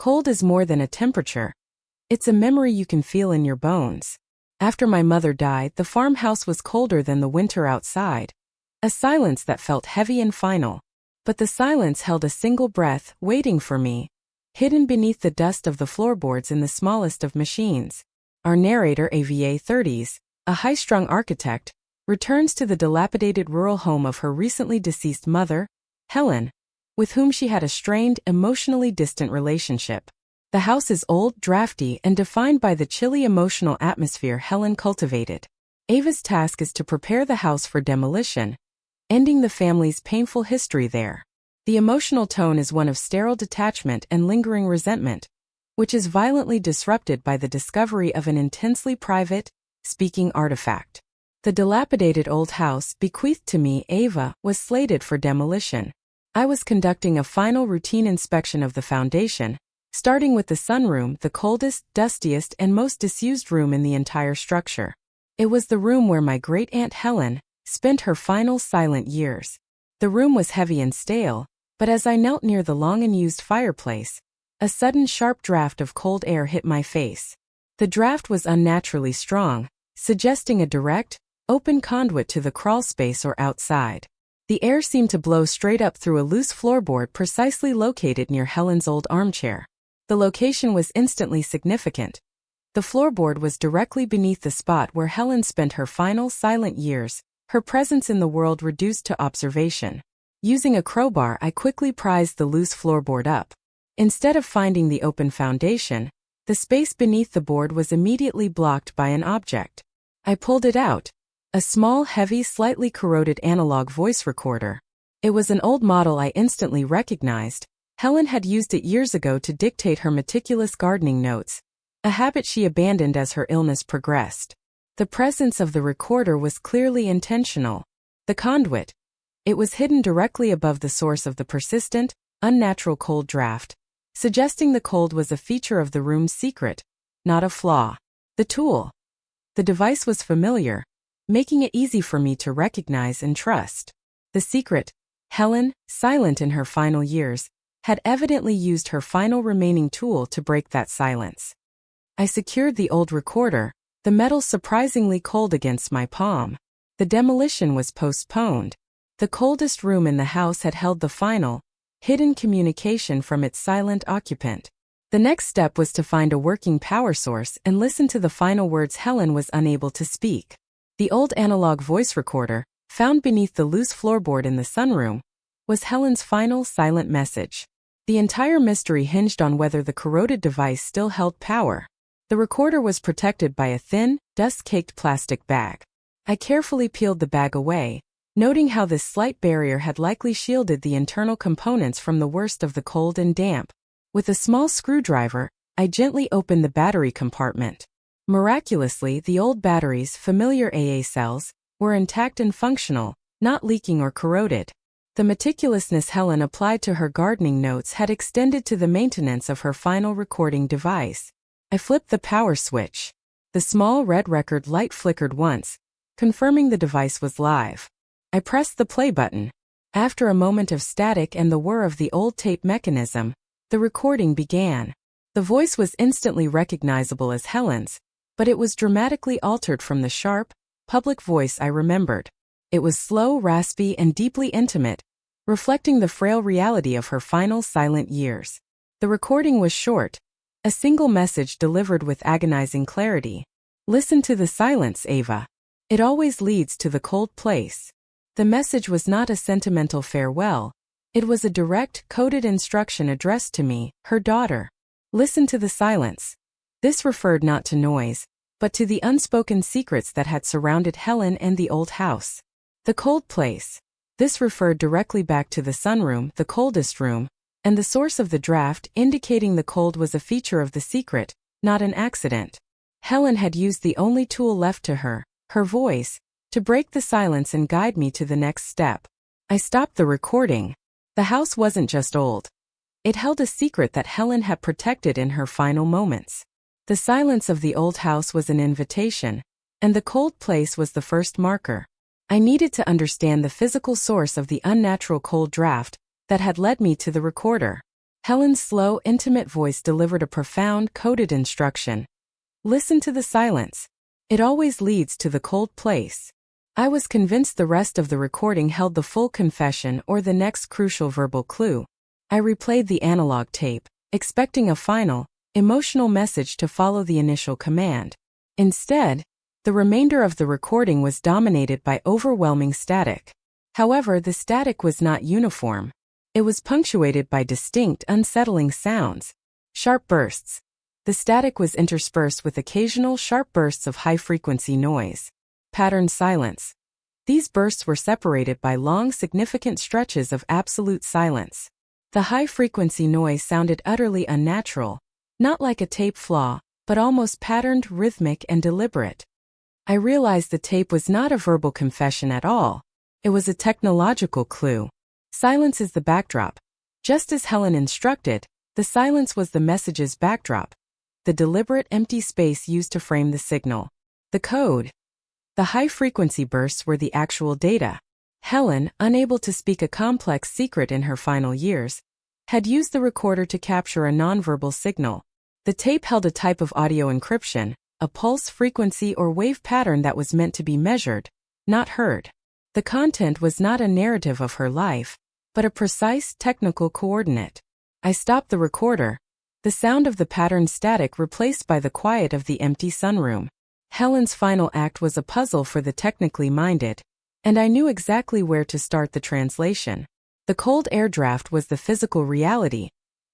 Cold is more than a temperature. It's a memory you can feel in your bones. After my mother died, the farmhouse was colder than the winter outside. A silence that felt heavy and final. But the silence held a single breath, waiting for me, hidden beneath the dust of the floorboards in the smallest of machines. Our narrator, AVA 30s, a high-strung architect, returns to the dilapidated rural home of her recently deceased mother, Helen, with whom she had a strained, emotionally distant relationship. The house is old, drafty, and defined by the chilly emotional atmosphere Helen cultivated. Ava's task is to prepare the house for demolition, ending the family's painful history there. The emotional tone is one of sterile detachment and lingering resentment, which is violently disrupted by the discovery of an intensely private, speaking artifact. The dilapidated old house, bequeathed to me, Ava, was slated for demolition. I was conducting a final routine inspection of the foundation, starting with the sunroom, the coldest, dustiest, and most disused room in the entire structure. It was the room where my great-aunt Helen spent her final silent years. The room was heavy and stale, but as I knelt near the long-unused fireplace, a sudden sharp draft of cold air hit my face. The draft was unnaturally strong, suggesting a direct, open conduit to the crawl space or outside. The air seemed to blow straight up through a loose floorboard precisely located near Helen's old armchair. The location was instantly significant. The floorboard was directly beneath the spot where Helen spent her final silent years, her presence in the world reduced to observation. Using a crowbar, I quickly prized the loose floorboard up. Instead of finding the open foundation, the space beneath the board was immediately blocked by an object. I pulled it out. A small, heavy, slightly corroded analog voice recorder. It was an old model I instantly recognized. Helen had used it years ago to dictate her meticulous gardening notes, a habit she abandoned as her illness progressed. The presence of the recorder was clearly intentional. The conduit. It was hidden directly above the source of the persistent, unnatural cold draft, suggesting the cold was a feature of the room's secret, not a flaw. The tool. The device was familiar, making it easy for me to recognize and trust. The secret. Helen, silent in her final years, had evidently used her final remaining tool to break that silence. I secured the old recorder, the metal surprisingly cold against my palm. The demolition was postponed. The coldest room in the house had held the final, hidden communication from its silent occupant. The next step was to find a working power source and listen to the final words Helen was unable to speak. The old analog voice recorder, found beneath the loose floorboard in the sunroom, was Helen's final silent message. The entire mystery hinged on whether the corroded device still held power. The recorder was protected by a thin, dust-caked plastic bag. I carefully peeled the bag away, noting how this slight barrier had likely shielded the internal components from the worst of the cold and damp. With a small screwdriver, I gently opened the battery compartment. Miraculously, the old batteries, familiar AA cells, were intact and functional, not leaking or corroded. The meticulousness Helen applied to her gardening notes had extended to the maintenance of her final recording device. I flipped the power switch. The small red record light flickered once, confirming the device was live. I pressed the play button. After a moment of static and the whir of the old tape mechanism, the recording began. The voice was instantly recognizable as Helen's, but it was dramatically altered from the sharp, public voice I remembered. It was slow, raspy, and deeply intimate, reflecting the frail reality of her final silent years. The recording was short, a single message delivered with agonizing clarity. Listen to the silence, Ava. It always leads to the cold place. The message was not a sentimental farewell. It was a direct, coded instruction addressed to me, her daughter. Listen to the silence. This referred not to noise, but to the unspoken secrets that had surrounded Helen and the old house. The cold place. This referred directly back to the sunroom, the coldest room, and the source of the draft, indicating the cold was a feature of the secret, not an accident. Helen had used the only tool left to her, her voice, to break the silence and guide me to the next step. I stopped the recording. The house wasn't just old. It held a secret that Helen had protected in her final moments. The silence of the old house was an invitation, and the cold place was the first marker. I needed to understand the physical source of the unnatural cold draft that had led me to the recorder. Helen's slow, intimate voice delivered a profound, coded instruction. Listen to the silence. It always leads to the cold place. I was convinced the rest of the recording held the full confession or the next crucial verbal clue. I replayed the analog tape, expecting a final, emotional message to follow the initial command. Instead, the remainder of the recording was dominated by overwhelming static. However, the static was not uniform. It was punctuated by distinct, unsettling sounds. Sharp bursts. The static was interspersed with occasional sharp bursts of high-frequency noise. Patterned silence. These bursts were separated by long, significant stretches of absolute silence. The high-frequency noise sounded utterly unnatural, not like a tape flaw, but almost patterned, rhythmic, and deliberate. I realized the tape was not a verbal confession at all. It was a technological clue. Silence is the backdrop. Just as Helen instructed, the silence was the message's backdrop, the deliberate empty space used to frame the signal. The code. The high-frequency bursts were the actual data. Helen, unable to speak a complex secret in her final years, had used the recorder to capture a nonverbal signal. The tape held a type of audio encryption, a pulse frequency or wave pattern that was meant to be measured, not heard. The content was not a narrative of her life, but a precise technical coordinate. I stopped the recorder, the sound of the patterned static replaced by the quiet of the empty sunroom. Helen's final act was a puzzle for the technically minded, and I knew exactly where to start the translation. The cold air draft was the physical reality,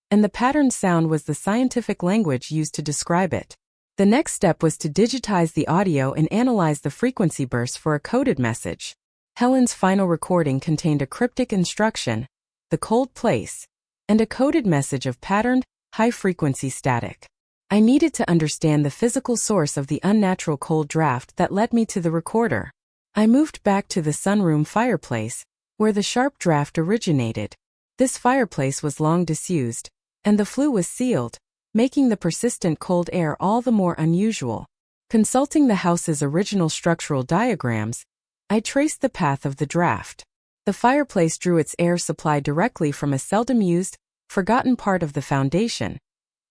and the patterned sound was the scientific language used to describe it. The next step was to digitize the audio and analyze the frequency bursts for a coded message. Helen's final recording contained a cryptic instruction, the cold place, and a coded message of patterned, high-frequency static. I needed to understand the physical source of the unnatural cold draft that led me to the recorder. I moved back to the sunroom fireplace, where the sharp draft originated. This fireplace was long disused, and the flue was sealed, making the persistent cold air all the more unusual. Consulting the house's original structural diagrams, I traced the path of the draft. The fireplace drew its air supply directly from a seldom used, forgotten part of the foundation,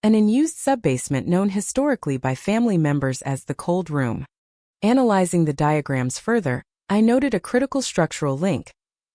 an unused subbasement known historically by family members as the cold room. Analyzing the diagrams further, I noted a critical structural link.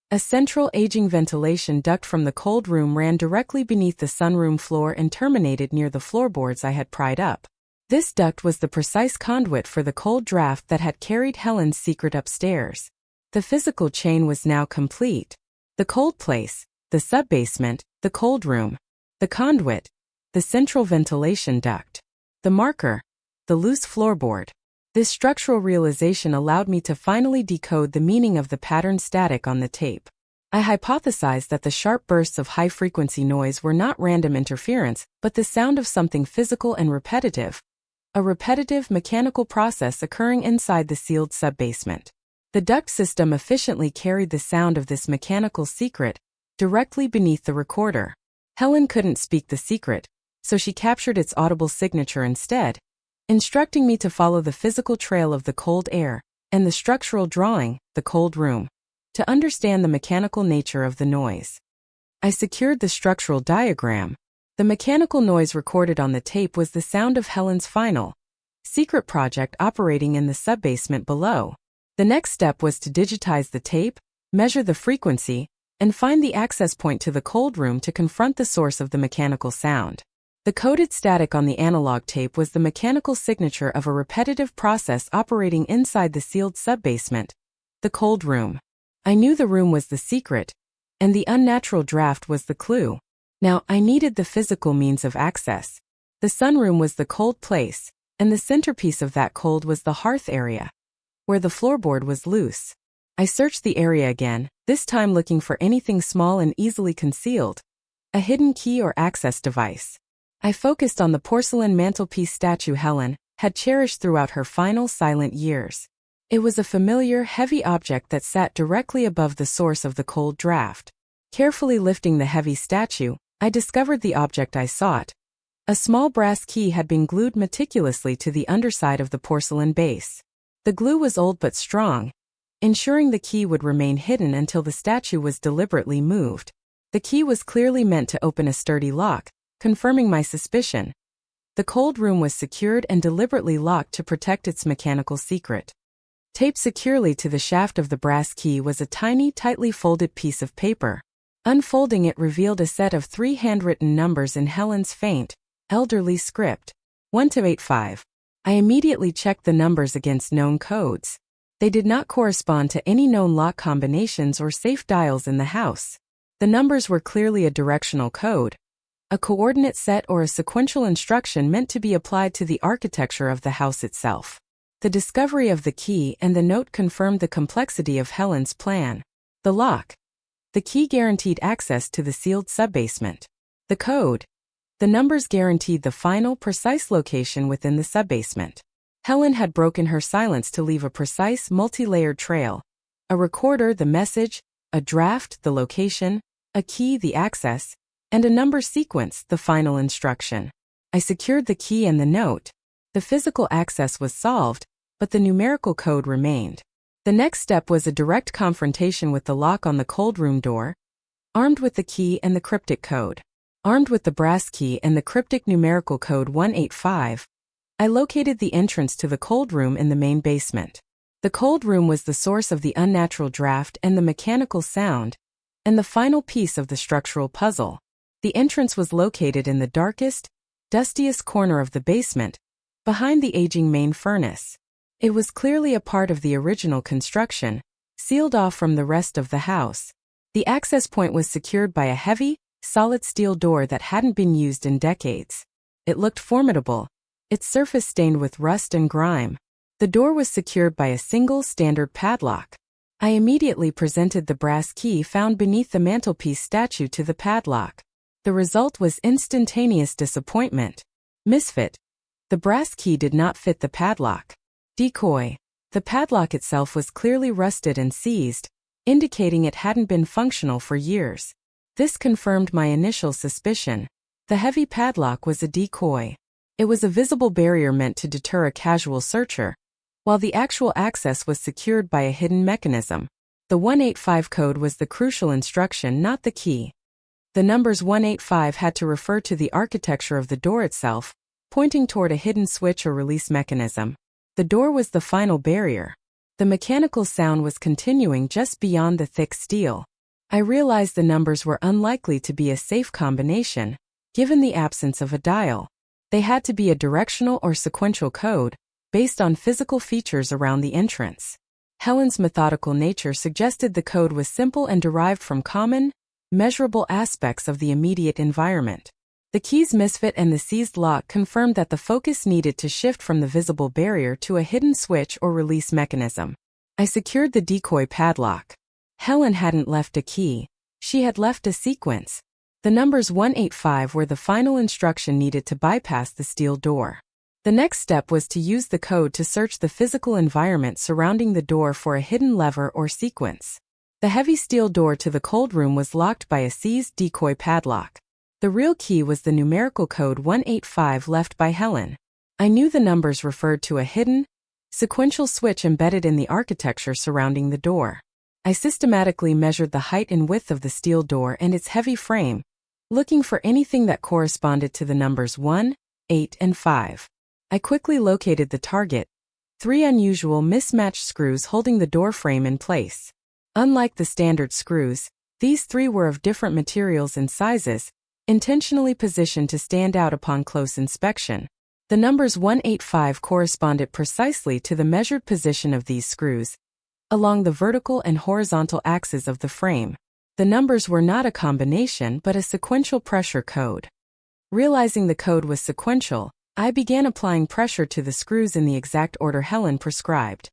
A central aging ventilation duct from the cold room ran directly beneath the sunroom floor and terminated near the floorboards I had pried up. This duct was the precise conduit for the cold draft that had carried Helen's secret upstairs. The physical chain was now complete. The cold place, the subbasement, the cold room, the conduit, the central ventilation duct, the marker, the loose floorboard. This structural realization allowed me to finally decode the meaning of the patterned static on the tape. I hypothesized that the sharp bursts of high-frequency noise were not random interference, but the sound of something physical and repetitive. A repetitive mechanical process occurring inside the sealed subbasement. The duct system efficiently carried the sound of this mechanical secret directly beneath the recorder. Helen couldn't speak the secret, so she captured its audible signature instead, instructing me to follow the physical trail of the cold air and the structural drawing, the cold room, to understand the mechanical nature of the noise. I secured the structural diagram. The mechanical noise recorded on the tape was the sound of Helen's final, secret project operating in the subbasement below. The next step was to digitize the tape, measure the frequency, and find the access point to the cold room to confront the source of the mechanical sound. The coded static on the analog tape was the mechanical signature of a repetitive process operating inside the sealed subbasement, the cold room. I knew the room was the secret, and the unnatural draft was the clue. Now, I needed the physical means of access. The sunroom was the cold place, and the centerpiece of that cold was the hearth area, where the floorboard was loose. I searched the area again, this time looking for anything small and easily concealed, a hidden key or access device. I focused on the porcelain mantelpiece statue Helen had cherished throughout her final silent years. It was a familiar, heavy object that sat directly above the source of the cold draft. Carefully lifting the heavy statue, I discovered the object I sought. A small brass key had been glued meticulously to the underside of the porcelain base. The glue was old but strong, ensuring the key would remain hidden until the statue was deliberately moved. The key was clearly meant to open a sturdy lock, confirming my suspicion. The cold room was secured and deliberately locked to protect its mechanical secret. Taped securely to the shaft of the brass key was a tiny, tightly folded piece of paper. Unfolding it revealed a set of 3 handwritten numbers in Helen's faint, elderly script, 1 to 85. I immediately checked the numbers against known codes. They did not correspond to any known lock combinations or safe dials in the house. The numbers were clearly a directional code, a coordinate set or a sequential instruction meant to be applied to the architecture of the house itself. The discovery of the key and the note confirmed the complexity of Helen's plan. The lock. The key guaranteed access to the sealed subbasement. The code. The numbers guaranteed the final, precise location within the subbasement. Helen had broken her silence to leave a precise, multi-layered trail. A recorder, the message, a draft, the location, a key, the access, and a number sequence, the final instruction. I secured the key and the note. The physical access was solved, but the numerical code remained. The next step was a direct confrontation with the lock on the cold room door, armed with the key and the cryptic code. Armed with the brass key and the cryptic numerical code 185, I located the entrance to the cold room in the main basement. The cold room was the source of the unnatural draft and the mechanical sound, and the final piece of the structural puzzle. The entrance was located in the darkest, dustiest corner of the basement, behind the aging main furnace. It was clearly a part of the original construction, sealed off from the rest of the house. The access point was secured by a heavy, solid steel door that hadn't been used in decades. It looked formidable, its surface stained with rust and grime. The door was secured by a single standard padlock. I immediately presented the brass key found beneath the mantelpiece statue to the padlock. The result was instantaneous disappointment. Misfit. The brass key did not fit the padlock. Decoy. The padlock itself was clearly rusted and seized, indicating it hadn't been functional for years. This confirmed my initial suspicion. The heavy padlock was a decoy. It was a visible barrier meant to deter a casual searcher, while the actual access was secured by a hidden mechanism. The 185 code was the crucial instruction, not the key. The numbers 185 had to refer to the architecture of the door itself, pointing toward a hidden switch or release mechanism. The door was the final barrier. The mechanical sound was continuing just beyond the thick steel. I realized the numbers were unlikely to be a safe combination, given the absence of a dial. They had to be a directional or sequential code, based on physical features around the entrance. Helen's methodical nature suggested the code was simple and derived from common, measurable aspects of the immediate environment. The key's misfit and the seized lock confirmed that the focus needed to shift from the visible barrier to a hidden switch or release mechanism. I secured the decoy padlock. Helen hadn't left a key. She had left a sequence. The numbers 185 were the final instruction needed to bypass the steel door. The next step was to use the code to search the physical environment surrounding the door for a hidden lever or sequence. The heavy steel door to the cold room was locked by a seized decoy padlock. The real key was the numerical code 185 left by Helen. I knew the numbers referred to a hidden, sequential switch embedded in the architecture surrounding the door. I systematically measured the height and width of the steel door and its heavy frame, looking for anything that corresponded to the numbers 1, 8, and 5. I quickly located the target, 3 unusual mismatched screws holding the door frame in place. Unlike the standard screws, these 3 were of different materials and sizes, intentionally positioned to stand out upon close inspection. The numbers 185 corresponded precisely to the measured position of these screws, along the vertical and horizontal axes of the frame. The numbers were not a combination but a sequential pressure code. Realizing the code was sequential, I began applying pressure to the screws in the exact order Helen prescribed.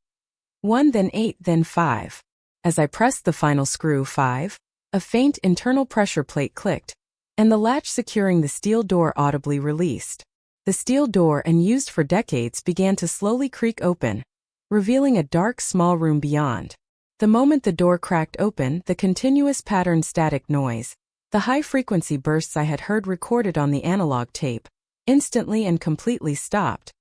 1, then 8, then 5. As I pressed the final screw 5, a faint internal pressure plate clicked, and the latch securing the steel door audibly released. The steel door, unused for decades, began to slowly creak open, revealing a dark, small room beyond. The moment the door cracked open, the continuous patterned static noise, the high-frequency bursts I had heard recorded on the analog tape, instantly and completely stopped.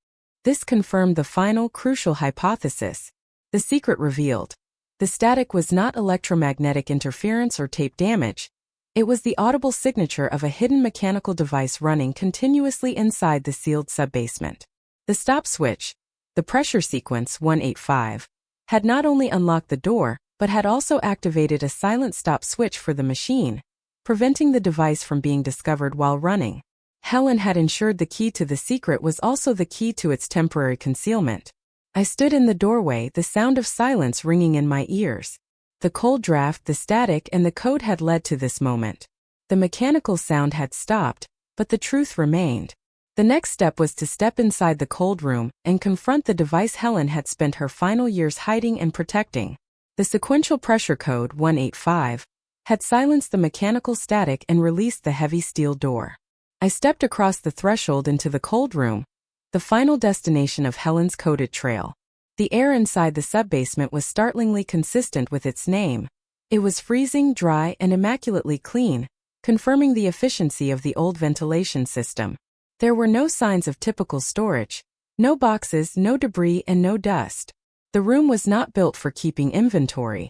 This confirmed the final, crucial hypothesis. The secret revealed. The static was not electromagnetic interference or tape damage. It was the audible signature of a hidden mechanical device running continuously inside the sealed subbasement. The stop switch, the pressure sequence 185, had not only unlocked the door, but had also activated a silent stop switch for the machine, preventing the device from being discovered while running. Helen had ensured the key to the secret was also the key to its temporary concealment. I stood in the doorway, the sound of silence ringing in my ears. The cold draft, the static, and the code had led to this moment. The mechanical sound had stopped, but the truth remained. The next step was to step inside the cold room and confront the device Helen had spent her final years hiding and protecting. The sequential pressure code 185 had silenced the mechanical static and released the heavy steel door. I stepped across the threshold into the cold room, the final destination of Helen's coded trail. The air inside the subbasement was startlingly consistent with its name. It was freezing, dry, and immaculately clean, confirming the efficiency of the old ventilation system. There were no signs of typical storage, no boxes, no debris, and no dust. The room was not built for keeping inventory.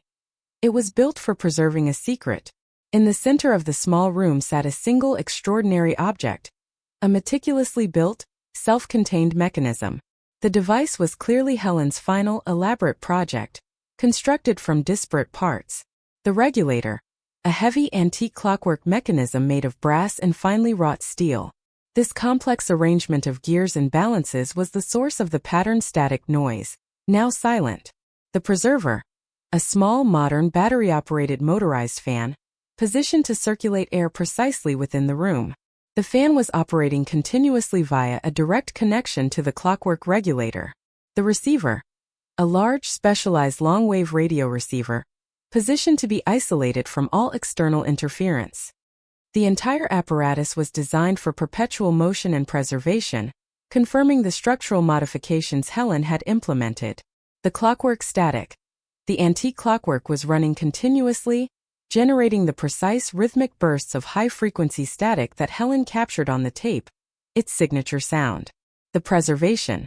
It was built for preserving a secret. In the center of the small room sat a single extraordinary object, a meticulously built, self-contained mechanism. The device was clearly Helen's final, elaborate project, constructed from disparate parts. The regulator, a heavy antique clockwork mechanism made of brass and finely wrought steel. This complex arrangement of gears and balances was the source of the patterned static noise, now silent. The preserver, a small, modern, battery-operated motorized fan, positioned to circulate air precisely within the room. The fan was operating continuously via a direct connection to the clockwork regulator. The receiver, a large, specialized long-wave radio receiver, positioned to be isolated from all external interference. The entire apparatus was designed for perpetual motion and preservation, confirming the structural modifications Helen had implemented. The clockwork static. The antique clockwork was running continuously, generating the precise rhythmic bursts of high-frequency static that Helen captured on the tape, its signature sound. The preservation.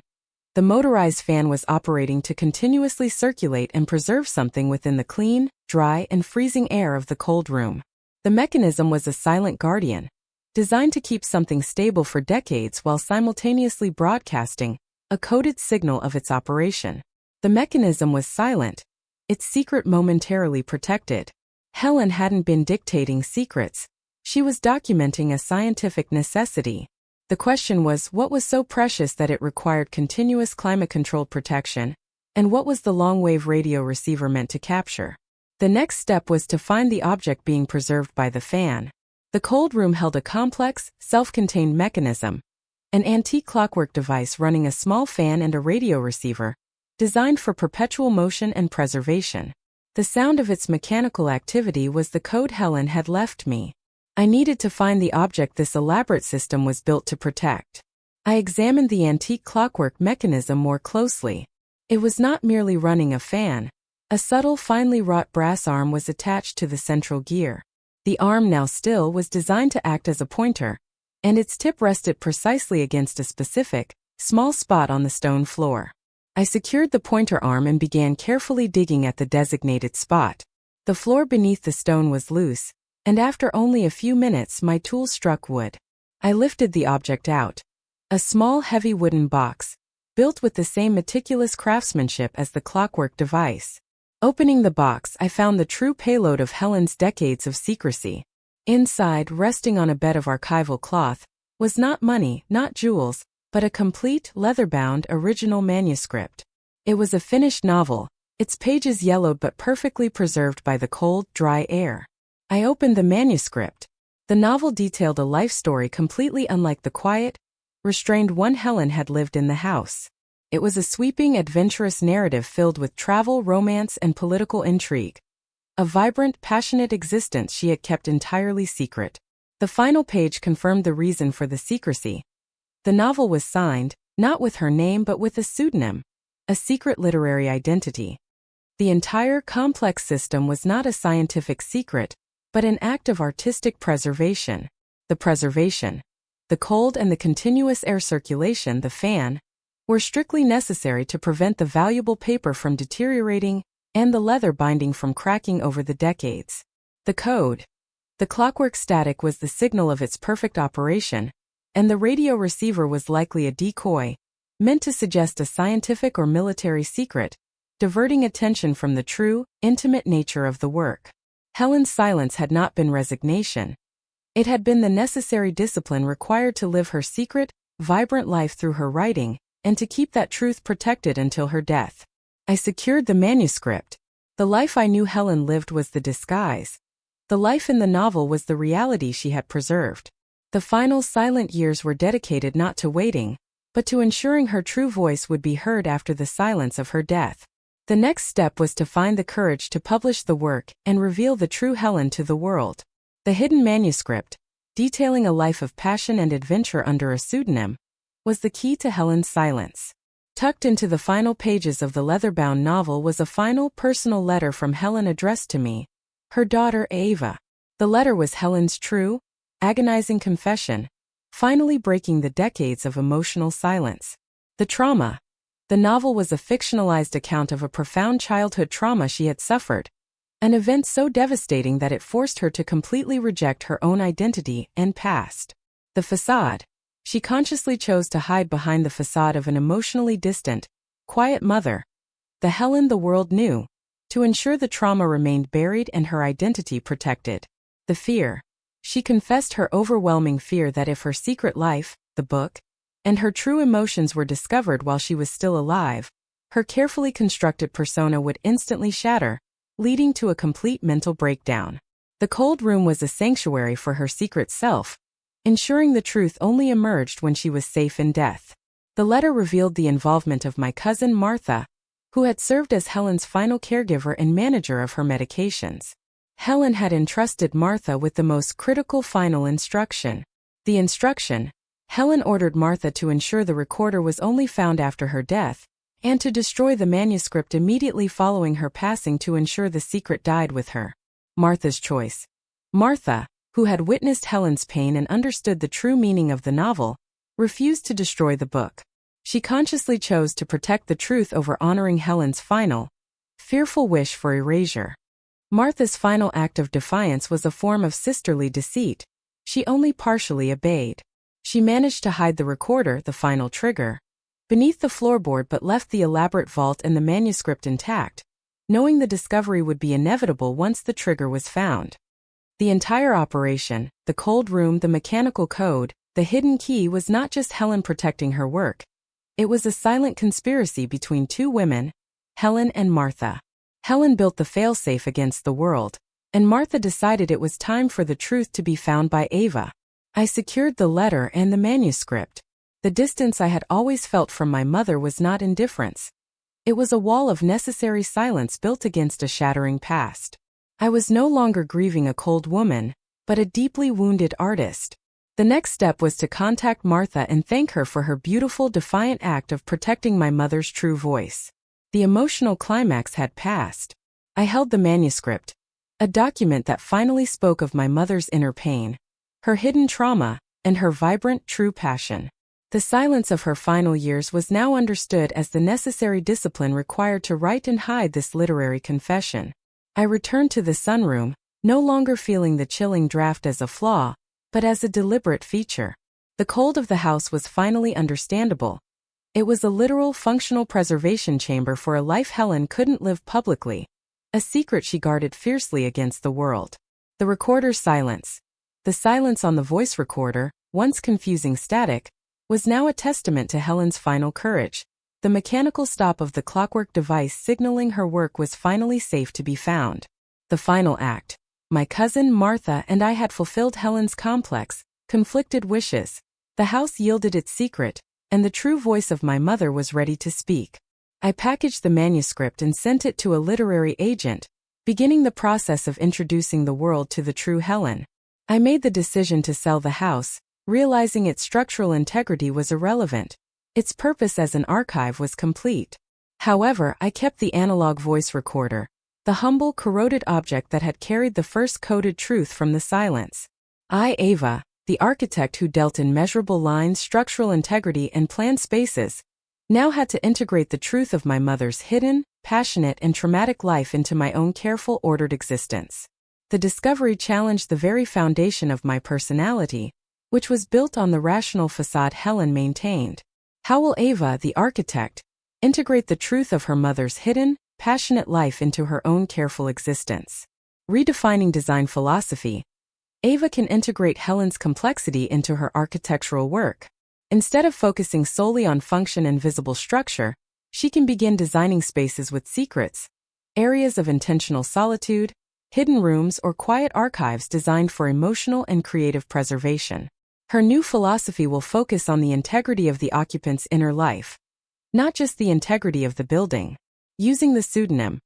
The motorized fan was operating to continuously circulate and preserve something within the clean, dry, and freezing air of the cold room. The mechanism was a silent guardian, designed to keep something stable for decades while simultaneously broadcasting a coded signal of its operation. The mechanism was silent, its secret momentarily protected. Helen hadn't been dictating secrets. She was documenting a scientific necessity. The question was, what was so precious that it required continuous climate-controlled protection, and what was the long-wave radio receiver meant to capture? The next step was to find the object being preserved by the fan. The cold room held a complex, self-contained mechanism, an antique clockwork device running a small fan and a radio receiver, designed for perpetual motion and preservation. The sound of its mechanical activity was the code Helen had left me. I needed to find the object this elaborate system was built to protect. I examined the antique clockwork mechanism more closely. It was not merely running a fan. A subtle, finely wrought brass arm was attached to the central gear. The arm, now still, was designed to act as a pointer, and its tip rested precisely against a specific, small spot on the stone floor. I secured the pointer arm and began carefully digging at the designated spot. The floor beneath the stone was loose, and after only a few minutes my tool struck wood. I lifted the object out. A small, heavy wooden box, built with the same meticulous craftsmanship as the clockwork device. Opening the box, I found the true payload of Helen's decades of secrecy. Inside, resting on a bed of archival cloth, was not money, not jewels, but a complete, leather-bound, original manuscript. It was a finished novel, its pages yellowed but perfectly preserved by the cold, dry air. I opened the manuscript. The novel detailed a life story completely unlike the quiet, restrained one Helen had lived in the house. It was a sweeping, adventurous narrative filled with travel, romance, and political intrigue. A vibrant, passionate existence she had kept entirely secret. The final page confirmed the reason for the secrecy. The novel was signed, not with her name but with a pseudonym, a secret literary identity. The entire complex system was not a scientific secret, but an act of artistic preservation. The preservation, the cold and the continuous air circulation, the fan, were strictly necessary to prevent the valuable paper from deteriorating and the leather binding from cracking over the decades. The code, The clockwork static was the signal of its perfect operation, and the radio receiver was likely a decoy, meant to suggest a scientific or military secret, diverting attention from the true, intimate nature of the work. Helen's silence had not been resignation. It had been the necessary discipline required to live her secret, vibrant life through her writing, and to keep that truth protected until her death. I secured the manuscript. The life I knew Helen lived was the disguise. The life in the novel was the reality she had preserved. The final silent years were dedicated not to waiting, but to ensuring her true voice would be heard after the silence of her death. The next step was to find the courage to publish the work and reveal the true Helen to the world. The hidden manuscript, detailing a life of passion and adventure under a pseudonym, was the key to Helen's silence. Tucked into the final pages of the leather-bound novel was a final personal letter from Helen addressed to me, her daughter Ava. The letter was Helen's true, agonizing confession, finally breaking the decades of emotional silence. The trauma. The novel was a fictionalized account of a profound childhood trauma she had suffered, an event so devastating that it forced her to completely reject her own identity and past. The facade. She consciously chose to hide behind the facade of an emotionally distant, quiet mother, the Helen the world knew, to ensure the trauma remained buried and her identity protected. The fear. She confessed her overwhelming fear that if her secret life, the book, and her true emotions were discovered while she was still alive, her carefully constructed persona would instantly shatter, leading to a complete mental breakdown. The cold room was a sanctuary for her secret self, ensuring the truth only emerged when she was safe in death. The letter revealed the involvement of my cousin Martha, who had served as Helen's final caregiver and manager of her medications. Helen had entrusted Martha with the most critical final instruction. The instruction: Helen ordered Martha to ensure the recorder was only found after her death, and to destroy the manuscript immediately following her passing to ensure the secret died with her. Martha's choice. Martha, who had witnessed Helen's pain and understood the true meaning of the novel, refused to destroy the book. She consciously chose to protect the truth over honoring Helen's final, fearful wish for erasure. Martha's final act of defiance was a form of sisterly deceit. She only partially obeyed. She managed to hide the recorder, the final trigger, beneath the floorboard but left the elaborate vault and the manuscript intact, knowing the discovery would be inevitable once the trigger was found. The entire operation, the cold room, the mechanical code, the hidden key was not just Helen protecting her work. It was a silent conspiracy between two women, Helen and Martha. Helen built the failsafe against the world, and Martha decided it was time for the truth to be found by Ava. I secured the letter and the manuscript. The distance I had always felt from my mother was not indifference. It was a wall of necessary silence built against a shattering past. I was no longer grieving a cold woman, but a deeply wounded artist. The next step was to contact Martha and thank her for her beautiful, defiant act of protecting my mother's true voice. The emotional climax had passed. I held the manuscript, a document that finally spoke of my mother's inner pain, her hidden trauma, and her vibrant, true passion. The silence of her final years was now understood as the necessary discipline required to write and hide this literary confession. I returned to the sunroom, no longer feeling the chilling draft as a flaw, but as a deliberate feature. The cold of the house was finally understandable. It was a literal functional preservation chamber for a life Helen couldn't live publicly, a secret she guarded fiercely against the world. The recorder's silence. The silence on the voice recorder, once confusing static, was now a testament to Helen's final courage. The mechanical stop of the clockwork device signaling her work was finally safe to be found. The final act. My cousin Martha and I had fulfilled Helen's complex, conflicted wishes. The house yielded its secret, and the true voice of my mother was ready to speak. I packaged the manuscript and sent it to a literary agent, beginning the process of introducing the world to the true Helen. I made the decision to sell the house, realizing its structural integrity was irrelevant. Its purpose as an archive was complete. However, I kept the analog voice recorder, the humble, corroded object that had carried the first coded truth from the silence. Ava, the architect who dealt in measurable lines, structural integrity, and planned spaces, now had to integrate the truth of my mother's hidden, passionate, and traumatic life into my own careful, ordered existence. The discovery challenged the very foundation of my personality, which was built on the rational facade Helen maintained. How will Ava, the architect, integrate the truth of her mother's hidden, passionate life into her own careful existence? Redefining design philosophy, Ava can integrate Helen's complexity into her architectural work. Instead of focusing solely on function and visible structure, she can begin designing spaces with secrets, areas of intentional solitude, hidden rooms, or quiet archives designed for emotional and creative preservation. Her new philosophy will focus on the integrity of the occupant's inner life, not just the integrity of the building. Using the pseudonym.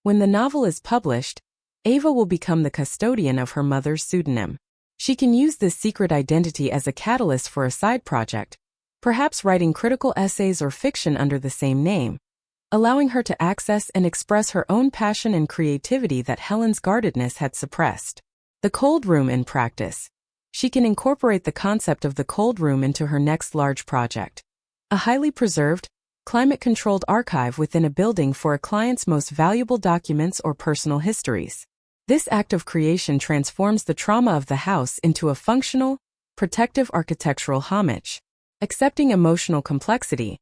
When the novel is published, Ava will become the custodian of her mother's pseudonym. She can use this secret identity as a catalyst for a side project, perhaps writing critical essays or fiction under the same name, allowing her to access and express her own passion and creativity that Helen's guardedness had suppressed. The cold room in practice. She can incorporate the concept of the cold room into her next large project. A highly preserved, climate-controlled archive within a building for a client's most valuable documents or personal histories. This act of creation transforms the trauma of the house into a functional, protective architectural homage. Accepting emotional complexity,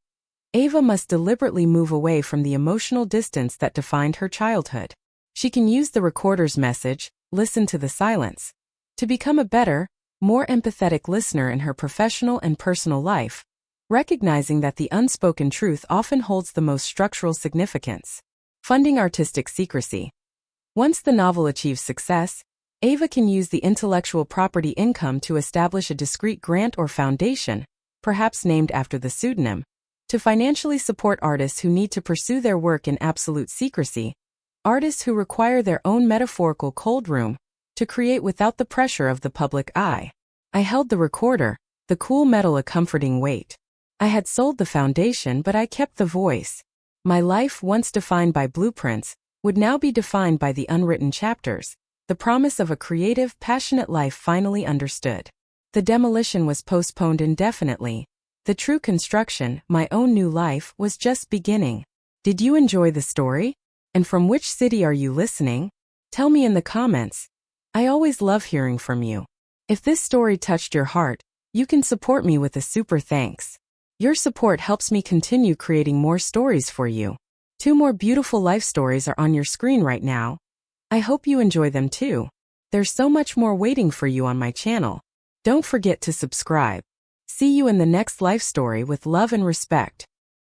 Ava must deliberately move away from the emotional distance that defined her childhood. She can use the recorder's message, "Listen to the silence," to become a better, more empathetic listener in her professional and personal life, recognizing that the unspoken truth often holds the most structural significance. Funding artistic secrecy. Once the novel achieves success, Ava can use the intellectual property income to establish a discrete grant or foundation, perhaps named after the pseudonym, to financially support artists who need to pursue their work in absolute secrecy, artists who require their own metaphorical cold room to create without the pressure of the public eye. I held the recorder, the cool metal a comforting weight. I had sold the foundation, but I kept the voice. My life, once defined by blueprints, would now be defined by the unwritten chapters, the promise of a creative, passionate life finally understood. The demolition was postponed indefinitely. The true construction, my own new life, was just beginning. Did you enjoy the story? And from which city are you listening? Tell me in the comments. I always love hearing from you. If this story touched your heart, you can support me with a super thanks. Your support helps me continue creating more stories for you. 2 more beautiful life stories are on your screen right now. I hope you enjoy them too. There's so much more waiting for you on my channel. Don't forget to subscribe. See you in the next life story with love and respect.